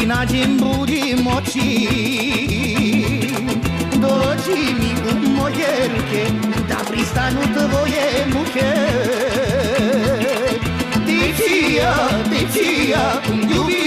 nađem budi moći, dođi mi u moje ruke, da pristanu tvoje muke. Ti čija, ljubi